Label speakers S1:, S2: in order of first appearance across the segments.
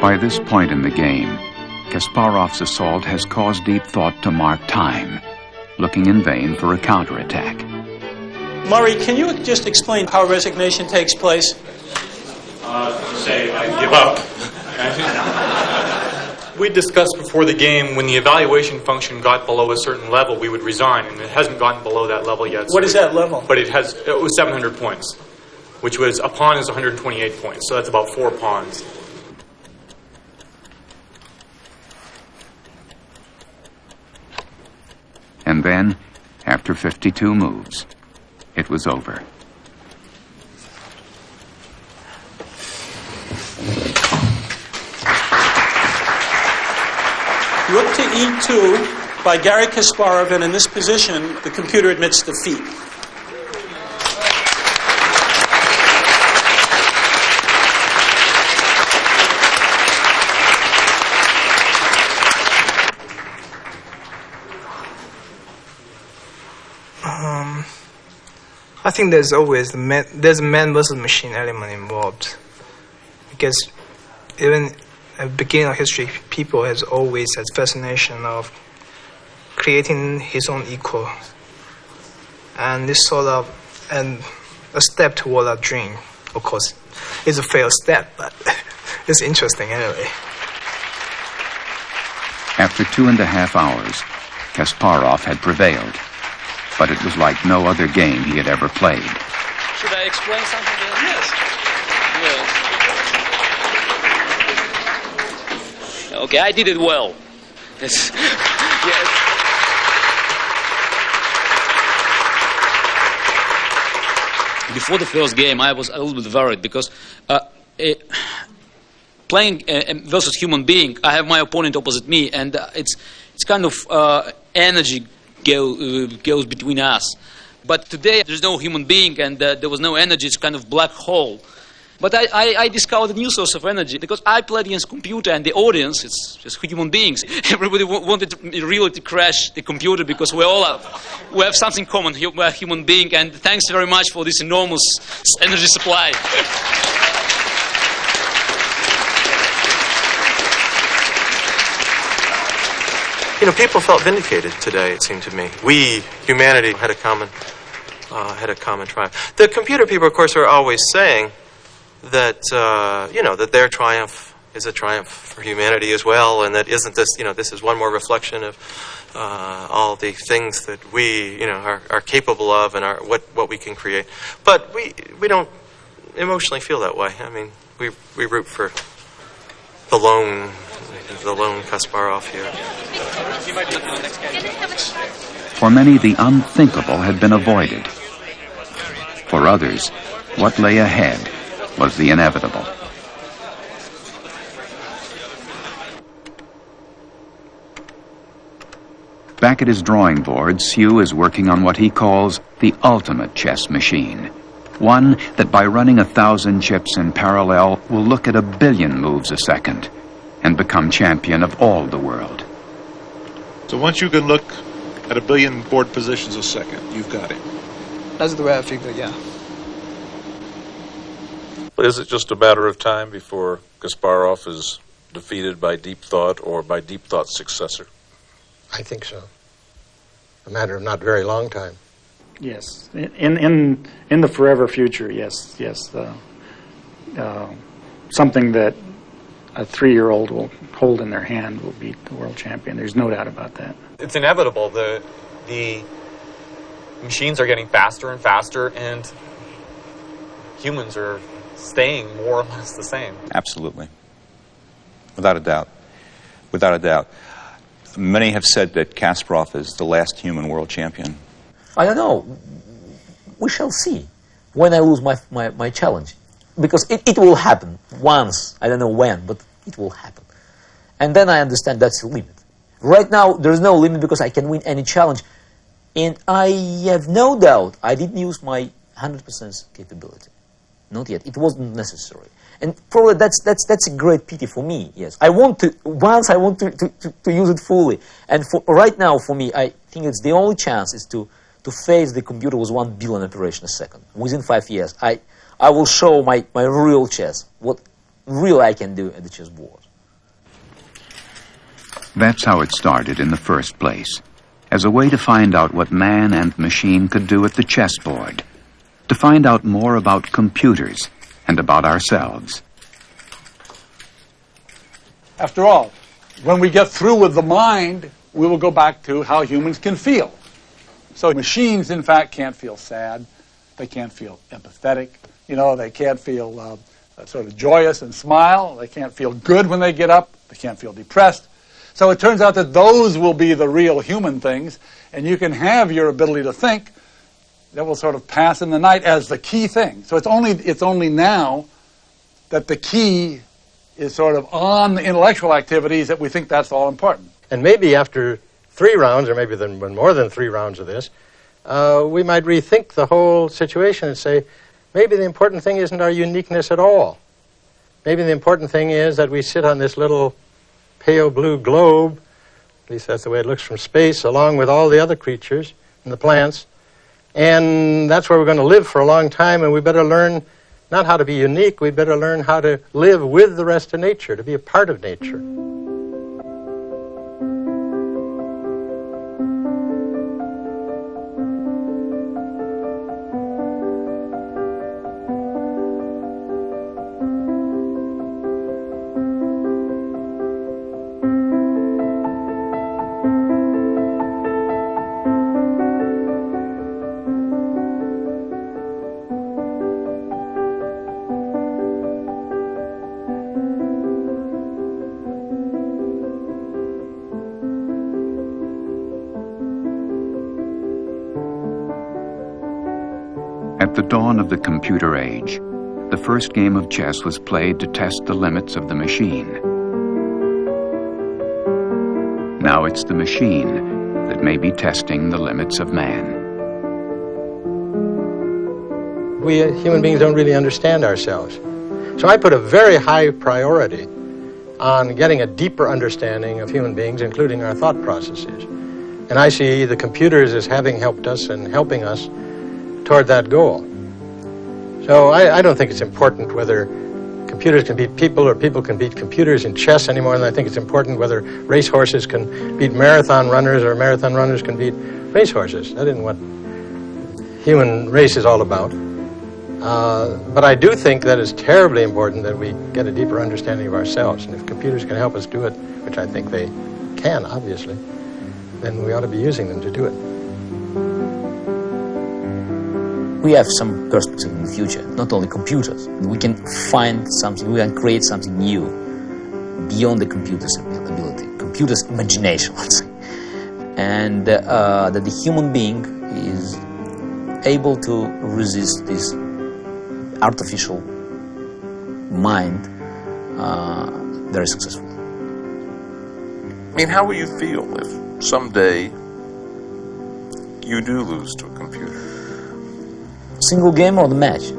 S1: By this point in the game, Kasparov's assault has caused Deep Thought to mark time, looking in vain for a counterattack.
S2: Murray, can you just explain how resignation takes place?
S3: Say, I give up. We discussed before the game when the evaluation function got below a certain level, we would resign, and it hasn't gotten below that level yet.
S2: What is that level?
S3: But it was 700 points, which was, a pawn is 128 points, so that's about 4 pawns.
S1: And then, after 52 moves, it was over.
S2: Rook to E2 by Garry Kasparov, and in this position, the computer admits defeat.
S4: I think there's always there's a man versus machine element involved, because even at the beginning of history, people has always had fascination of creating his own equal, and this sort of a step toward that dream. Of course, it's a failed step, but it's interesting anyway.
S1: After 2.5 hours, Kasparov had prevailed, but it was like no other game he had ever played.
S5: Should I explain something? Yes. Okay, I did it well. Yes. Before the first game, I was a little bit worried because playing versus human being, I have my opponent opposite me, and it's kind of energy goes between us. But today there's no human being, and there was no energy. It's kind of black hole. But I discovered a new source of energy because I played against computer, and the audience, it's just human beings. Everybody wanted really to crash the computer because we have something common. We're a human being, and thanks very much for this enormous energy supply.
S6: You know, people felt vindicated today, it seemed to me. We, humanity, had a common triumph. The computer people, of course, are always saying that, that their triumph is a triumph for humanity as well, and that isn't this, this is one more reflection of all the things that we, are capable of and what we can create. But we don't emotionally feel that way. I mean, we root for the lone Kasparov here.
S1: For many, the unthinkable had been avoided. For others, what lay ahead was the inevitable. Back at his drawing board, Hsu is working on what he calls the ultimate chess machine. One that by running 1,000 chips in parallel will look at 1 billion moves a second and become champion of all the world.
S7: So once you can look at 1 billion board positions a second, you've got it.
S4: That's the way I figure, yeah.
S8: But is it just a matter of time before Kasparov is defeated by Deep Thought or by Deep Thought's successor?
S9: I think so. A matter of not very long time.
S10: Yes, in the forever future, yes. Something that a 3-year-old will hold in their hand will beat the world champion. There's no doubt about that.
S3: It's inevitable. The machines are getting faster and faster, and humans are staying more or less the same.
S11: Absolutely. Without a doubt. Without a doubt. Many have said that Kasparov is the last human world champion.
S5: I don't know. We shall see when I lose my challenge. Because it will happen once. I don't know when, but it will happen. And then I understand that's the limit. Right now, there's no limit because I can win any challenge. And I have no doubt I didn't use my 100% capability. Not yet. It wasn't necessary. And probably that's a great pity for me, yes. I want to use it fully. And for right now, for me, I think it's the only chance is to face the computer with 1 billion operations a second. Within 5 years, I I will show my real chess, what real I can do at the chessboard.
S1: That's how it started in the first place, as a way to find out what man and machine could do at the chessboard, to find out more about computers and about ourselves.
S12: After all, when we get through with the mind, we will go back to how humans can feel. So machines, in fact, can't feel sad. They can't feel empathetic. You know, they can't feel sort of joyous and smile. They can't feel good when they get up. They can't feel depressed. So it turns out that those will be the real human things, and you can have your ability to think that will sort of pass in the night as the key thing. So it's only now that the key is sort of on the intellectual activities that we think that's all important.
S9: And maybe after 3 rounds, or maybe more than 3 rounds of this, we might rethink the whole situation and say, maybe the important thing isn't our uniqueness at all. Maybe the important thing is that we sit on this little pale blue globe, at least that's the way it looks from space, along with all the other creatures and the plants, and that's where we're going to live for a long time, and we better learn not how to be unique, we better learn how to live with the rest of nature, to be a part of nature.
S1: At the dawn of the computer age, the first game of chess was played to test the limits of the machine. Now it's the machine that may be testing the limits of man.
S9: We human beings don't really understand ourselves. So I put a very high priority on getting a deeper understanding of human beings, including our thought processes. And I see the computers as having helped us and helping us toward that goal. So I don't think it's important whether computers can beat people or people can beat computers in chess anymore than I think it's important whether racehorses can beat marathon runners or marathon runners can beat racehorses. That isn't what human race is all about. But I do think that it's terribly important that we get a deeper understanding of ourselves. And if computers can help us do it, which I think they can, obviously, then we ought to be using them to do it.
S5: We have some perspective in the future, not only computers. We can find something, we can create something new beyond the computer's ability, computer's imagination, let's say. And that the human being is able to resist this artificial mind very successfully.
S8: I mean, how will you feel if someday you do lose to a computer?
S5: Single game or the match?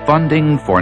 S1: Funding for